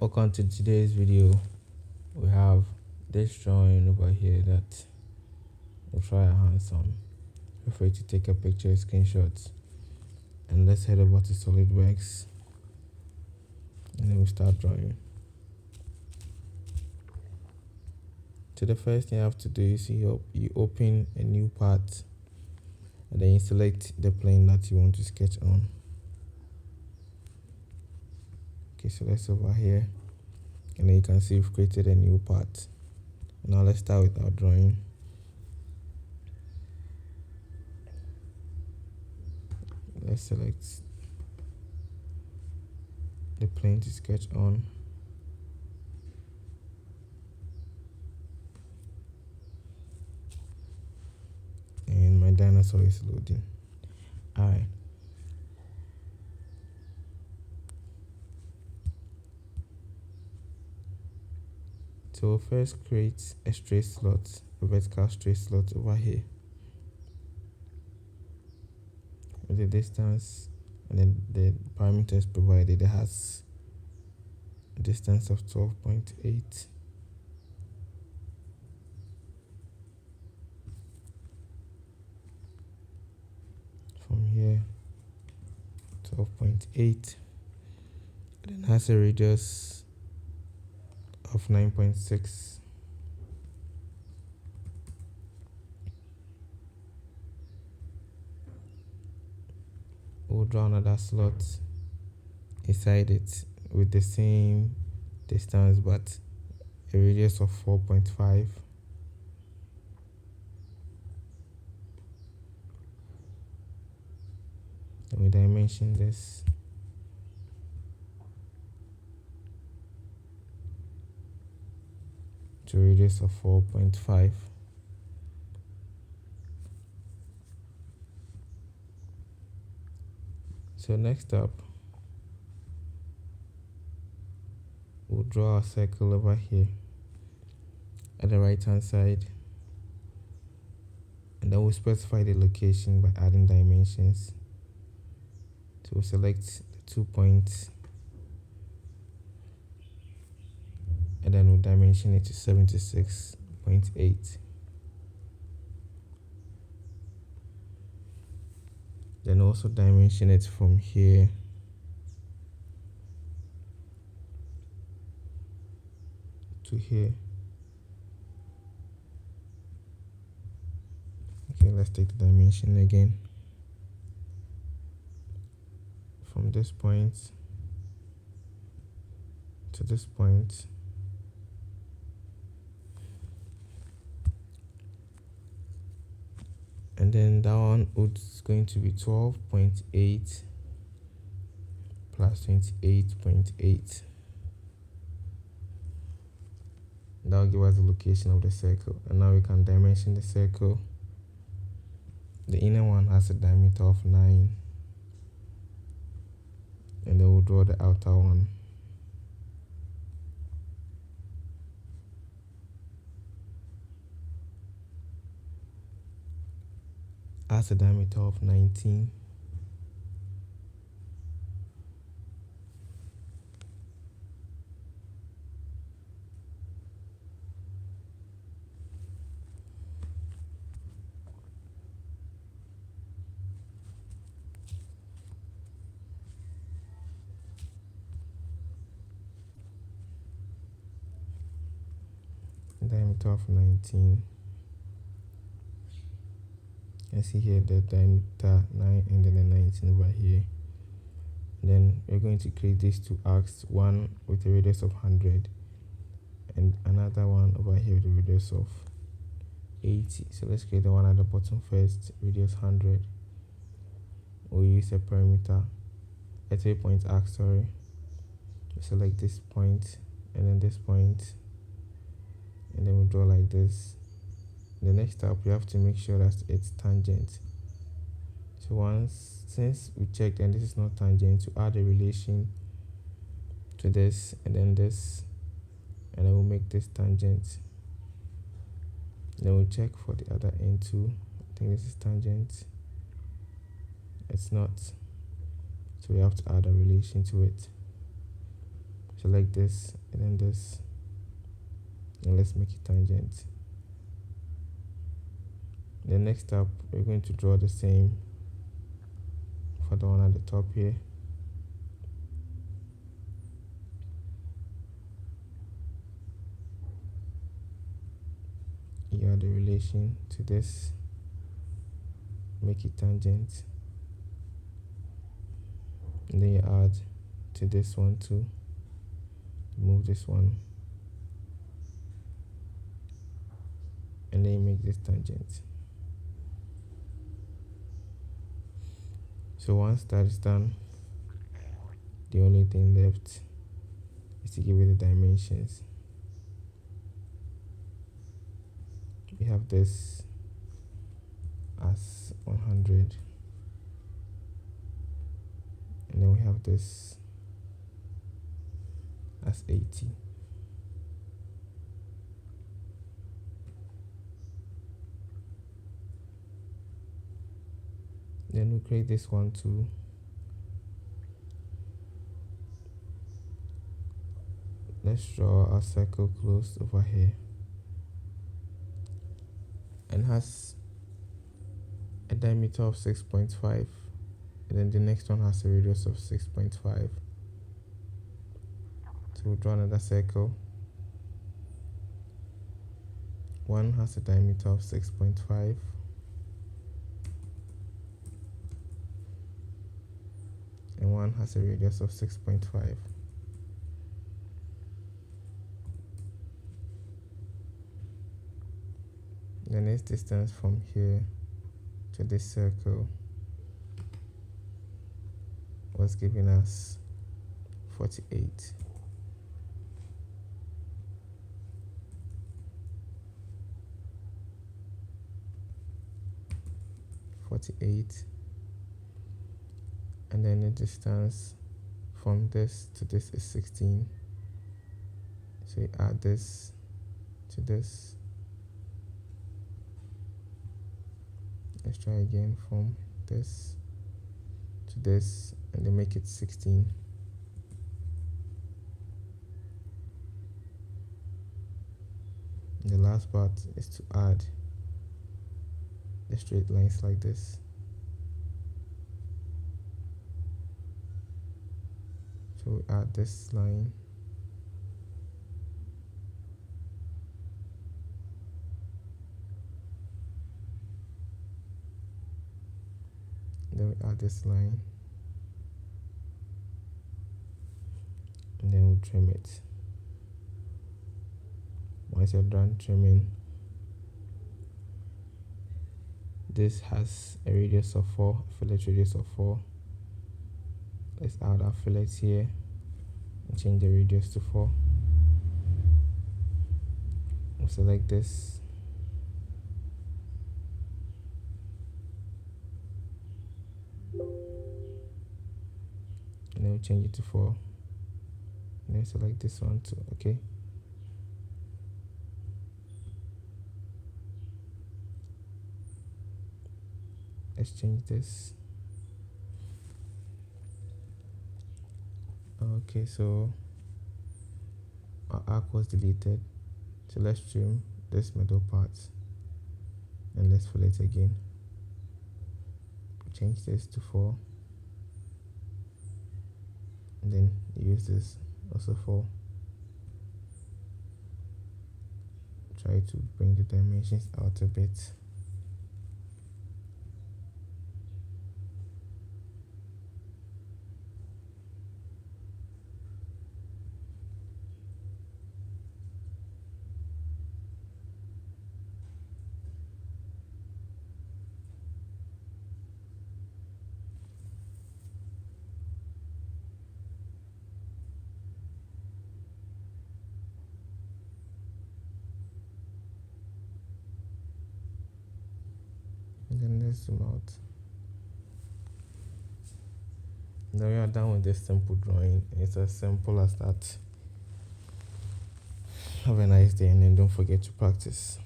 Welcome to today's video. We have this drawing over here that we'll try our hands on. Feel free to take a picture, screenshots, and let's head over to SolidWorks and then we'll start drawing. So the first thing you have to do is you open a new part and then you select the plane that you want to sketch on. Okay, so let's over here, and then you can see we've created a new part. Now let's start with our drawing. Let's select the plane to sketch on. And my dinosaur is loading. Alright. So we'll first create a straight slot, a vertical straight slot over here. With the distance and then the parameters provided, it has a distance of 12.8. From here, 12.8. Then has a radius of 9.6. We'll draw another slot inside it with the same distance but a radius of 4.5. Then we dimension this. To a radius of 4.5. So next up, we'll draw a circle over here at the right hand side, and then we'll specify the location by adding dimensions. So we'll select the 2 points and then we'll dimension it to 76.8. Then also dimension it from here to here. Okay, let's take the dimension again. From this point to this point. And then that one is going to be 12.8 plus 28.8. That will give us the location of the circle. And now we can dimension the circle. The inner one has a diameter of 9. And then we'll draw the outer one. Has a diameter of 19. Diameter of 19. You see here the diameter 9 and then the 19 over here. Then we're going to create these two arcs, one with a radius of 100 and another one over here with a radius of 80. So let's create the one at the bottom first, radius 100. We'll use a perimeter, a 3-point arc, sorry. Select this point and then this point, and then we'll draw like this. The next step, we have to make sure that it's tangent. So since we checked and this is not tangent, to add a relation to this and then this, and then we'll make this tangent. Then we'll check for the other end too. I think this is tangent. It's not, so we have to add a relation to it. select this and then this, and let's make it tangent. The next up, we're going to draw the same for the one at the top here. You add the relation to this, make it tangent, and then you add to this one too, move this one, and then you make this tangent. So once that is done, the only thing left is to give it the dimensions. We have this as 100, and then we have this as 80. Then we create this one too. Let's draw a circle close over here, and has a diameter of 6.5, and then the next one has a radius of 6.5. So we'll draw another circle. One has a diameter of 6.5, and one has a radius of 6.5. The next distance from here to this circle was giving us 48. And then the distance from this to this is 16. So you add this to this. Let's try again from this to this, and then make it 16. And the last part is to add the straight lines like this. So we add this line, then we add this line, and then we'll trim it. Once you're done trimming, this has a radius of 4, fillet radius of 4. Let's add our fillets here and change the radius to 4. We'll select this, and then we'll change it to 4, and then select this one too. Okay, let's change this. Okay, so our arc was deleted, so let's trim this middle part and let's fill it again. Change this to 4, and then use this also 4. Try to bring the dimensions out a bit. And then let's zoom out. Now we are done with this simple drawing. It's as simple as that. Have a nice day, and then don't forget to practice.